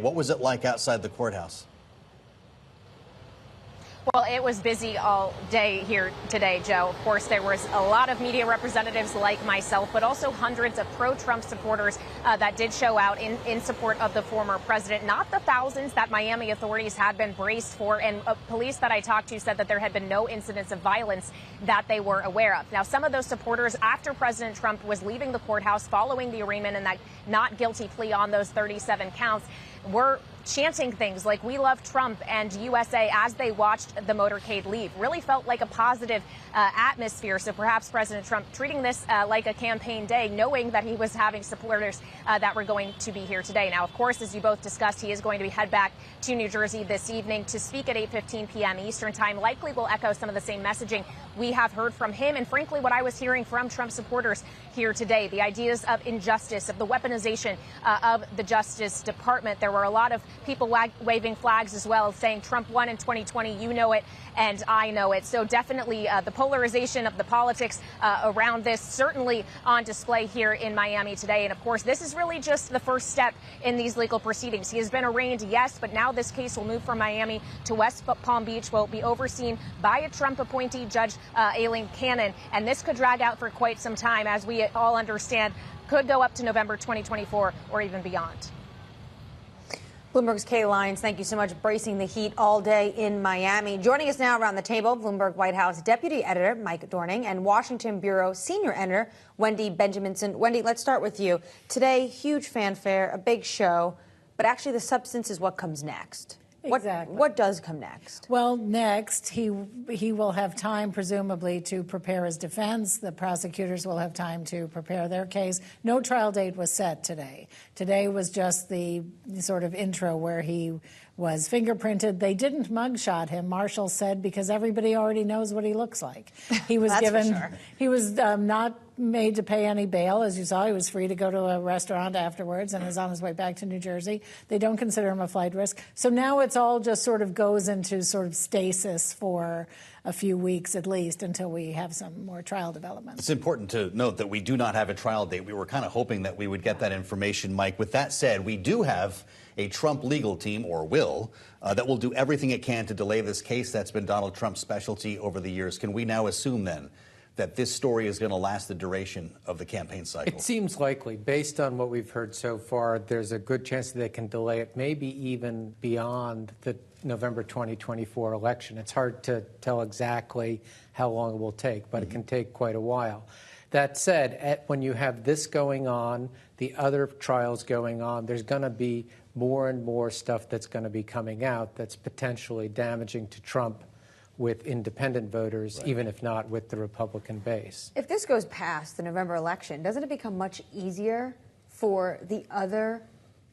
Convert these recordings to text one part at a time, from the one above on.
What was it like outside the courthouse? Well, it was busy all day here today, Joe. Of course, there was a lot of media representatives like myself, but also hundreds of pro-Trump supporters that did show out in support of the former president. Not the thousands that Miami authorities had been braced for, and police that I talked to said that there had been no incidents of violence that they were aware of. Now, some of those supporters, after President Trump was leaving the courthouse following the arraignment and that not guilty plea on those 37 counts, were chanting things like "We love Trump" and "USA" as they watched the motorcade leave. Really felt like a positive atmosphere. So perhaps President Trump treating this like a campaign day, knowing that he was having supporters that were going to be here today. Now, of course, as you both discussed, he is going to head back to New Jersey this evening to speak at 8:15 p.m. Eastern time. Likely will echo some of the same messaging we have heard from him, and frankly, what I was hearing from Trump supporters here today. The ideas of injustice, of the weaponization of the Justice Department. There were a lot of people waving flags as well, saying Trump won in 2020. You know it, and I know it. So definitely the polarization of the politics around this certainly on display here in Miami today. And of course, this is really just the first step in these legal proceedings. He has been arraigned, yes, but now this case will move from Miami to West Palm Beach, will be overseen by a Trump appointee, Judge Aileen Cannon. And this could drag out for quite some time, as we all understand, could go up to November 2024 or even beyond. Bloomberg's Kailey Leinz, thank you so much, bracing the heat all day in Miami. Joining us now around the table, Bloomberg White House Deputy Editor Mike Dorning and Washington Bureau Senior Editor Wendy Benjaminson. Wendy, let's start with you. Today, huge fanfare, a big show, but actually the substance is what comes next. Exactly. What does come next? Well, next, he will have time, presumably, to prepare his defense. The prosecutors will have time to prepare their case. No trial date was set today. Today was just the sort of intro where he was fingerprinted. They didn't mugshot him, Marshall said, because everybody already knows what he looks like. He was he was not made to pay any bail. As you saw, he was free to go to a restaurant afterwards and is on his way back to New Jersey. They don't consider him a flight risk. So now it's all just sort of goes into sort of stasis for a few weeks at least until we have some more trial development. It's important to note that we do not have a trial date. We were kind of hoping that we would get that information, Mike. With that said, we do have a Trump legal team, or will, that will do everything it can to delay this case. That's been Donald Trump's specialty over the years. Can we now assume then that this story is going to last the duration of the campaign cycle? It seems likely. Based on what we've heard so far, there's a good chance that they can delay it, maybe even beyond the November 2024 election. It's hard to tell exactly how long it will take, but it can take quite a while. That said, when you have this going on, the other trials going on, there's going to be more and more stuff that's going to be coming out that's potentially damaging to Trump with independent voters, right, even if not with the Republican base. If this goes past the November election, doesn't it become much easier for the other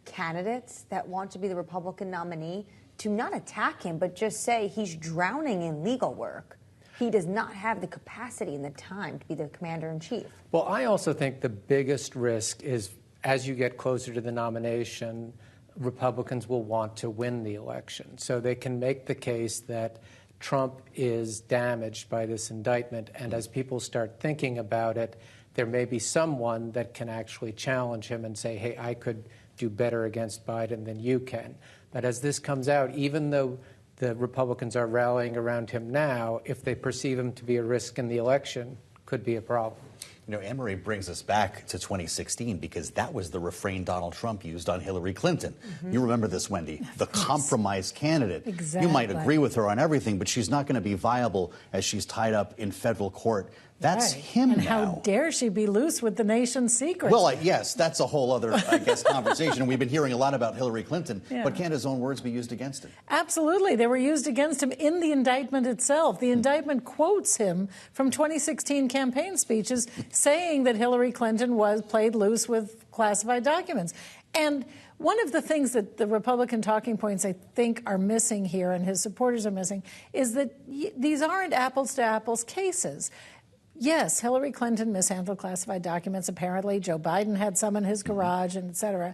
candidates that want to be the Republican nominee to not attack him, but just say he's drowning in legal work? He does not have the capacity and the time to be the commander-in-chief. Well, I also think the biggest risk is, as you get closer to the nomination, Republicans will want to win the election. So they can make the case that Trump is damaged by this indictment, and as people start thinking about it, there may be someone that can actually challenge him and say, hey, I could do better against Biden than you can. But as this comes out, even though the Republicans are rallying around him now, if they perceive him to be a risk in the election, could be a problem. You know, Anne-Marie brings us back to 2016 because that was the refrain Donald Trump used on Hillary Clinton. You remember this, Wendy, the compromise candidate. Exactly. You might agree with her on everything, but she's not going to be viable as she's tied up in federal court. That's right. him and now. How dare she be loose with the nation's secrets? Well, yes, that's a whole other, I guess, conversation. We've been hearing a lot about Hillary Clinton, but can't his own words be used against him? Absolutely. They were used against him in the indictment itself. The indictment quotes him from 2016 campaign speeches saying that Hillary Clinton played loose with classified documents. And one of the things that the Republican talking points, I think, are missing here, and his supporters are missing, is that these aren't apples-to-apples cases. Yes, Hillary Clinton mishandled classified documents, apparently. Joe Biden had some in his garage, and et cetera.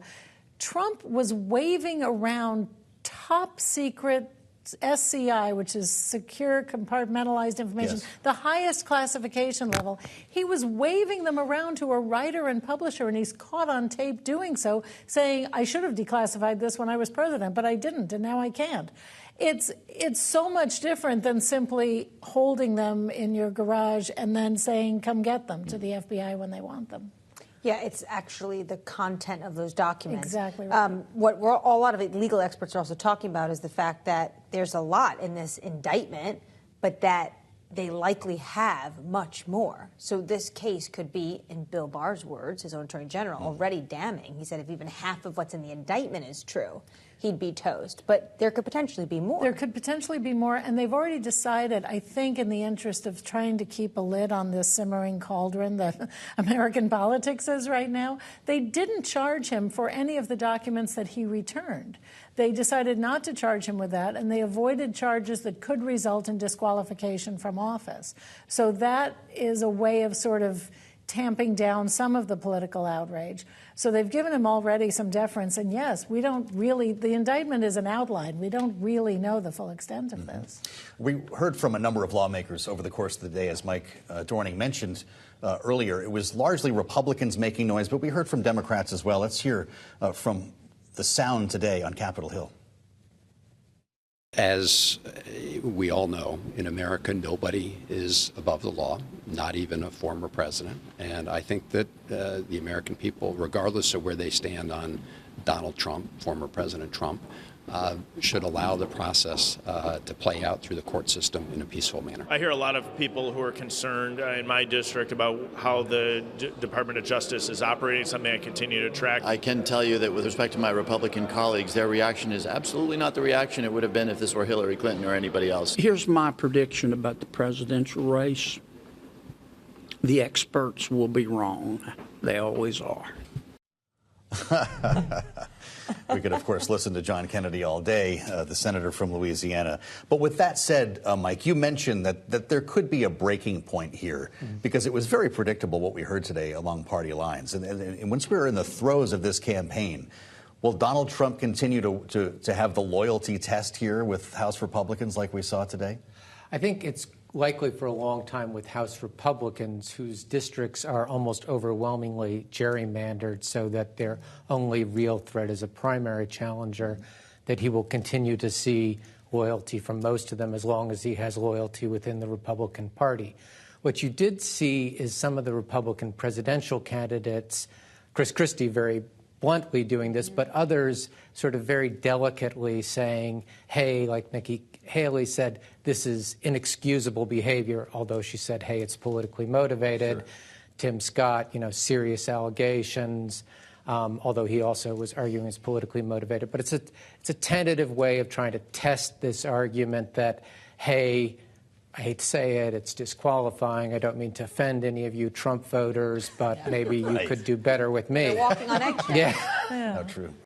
Trump was waving around top secret SCI, which is secure compartmentalized information, Yes. the highest classification level. He was waving them around to a writer and publisher, and he's caught on tape doing so, saying, I should have declassified this when I was president, but I didn't, and now I can't. It's so much different than simply holding them in your garage and then saying, come get them to the FBI when they want them. Yeah, it's actually the content of those documents. Exactly right. What a lot of legal experts are also talking about is the fact that there's a lot in this indictment, but that they likely have much more. So this case could be, in Bill Barr's words, his own attorney general, already damning. He said if even half of what's in the indictment is true, he'd be toast. But there could potentially be more. There could potentially be more, and they've already decided, I think in the interest of trying to keep a lid on this simmering cauldron that American politics is right now, they didn't charge him for any of the documents that he returned. They decided not to charge him with that, and they avoided charges that could result in disqualification from office. So that is a way of sort of tamping down some of the political outrage. So they've given him already some deference. And yes, we don't really, the indictment is an outline. We don't really know the full extent of this. We heard from a number of lawmakers over the course of the day, as Mike Dorning mentioned earlier. It was largely Republicans making noise, but we heard from Democrats as well. Let's hear from the sound today on Capitol Hill. As we all know, in America, nobody is above the law, not even a former president. And I think that the American people, regardless of where they stand on Donald Trump, former President Trump, should allow the process to play out through the court system in a peaceful manner. I hear a lot of people who are concerned in my district about how the Department of Justice is operating, something I continue to track. I can tell you that with respect to my Republican colleagues, their reaction is absolutely not the reaction it would have been if this were Hillary Clinton or anybody else. Here's my prediction about the presidential race. The experts will be wrong. They always are. We could, of course, listen to John Kennedy all day, the senator from Louisiana. But with that said, Mike, you mentioned that there could be a breaking point here because it was very predictable what we heard today along party lines. And once we were in the throes of this campaign, will Donald Trump continue to have the loyalty test here with House Republicans like we saw today? I think it's likely for a long time with House Republicans whose districts are almost overwhelmingly gerrymandered so that their only real threat is a primary challenger, that he will continue to see loyalty from most of them as long as he has loyalty within the Republican Party. What you did see is some of the Republican presidential candidates, Chris Christie very bluntly doing this, but others sort of very delicately saying, hey, like Nikki Haley said, this is inexcusable behavior, although she said, hey, it's politically motivated. Sure. Tim Scott, serious allegations, although he also was arguing it's politically motivated. But it's a tentative way of trying to test this argument that, hey, I hate to say it, it's disqualifying. I don't mean to offend any of you Trump voters, but maybe you could do better with me. They're walking on eggshells. Yeah. How true.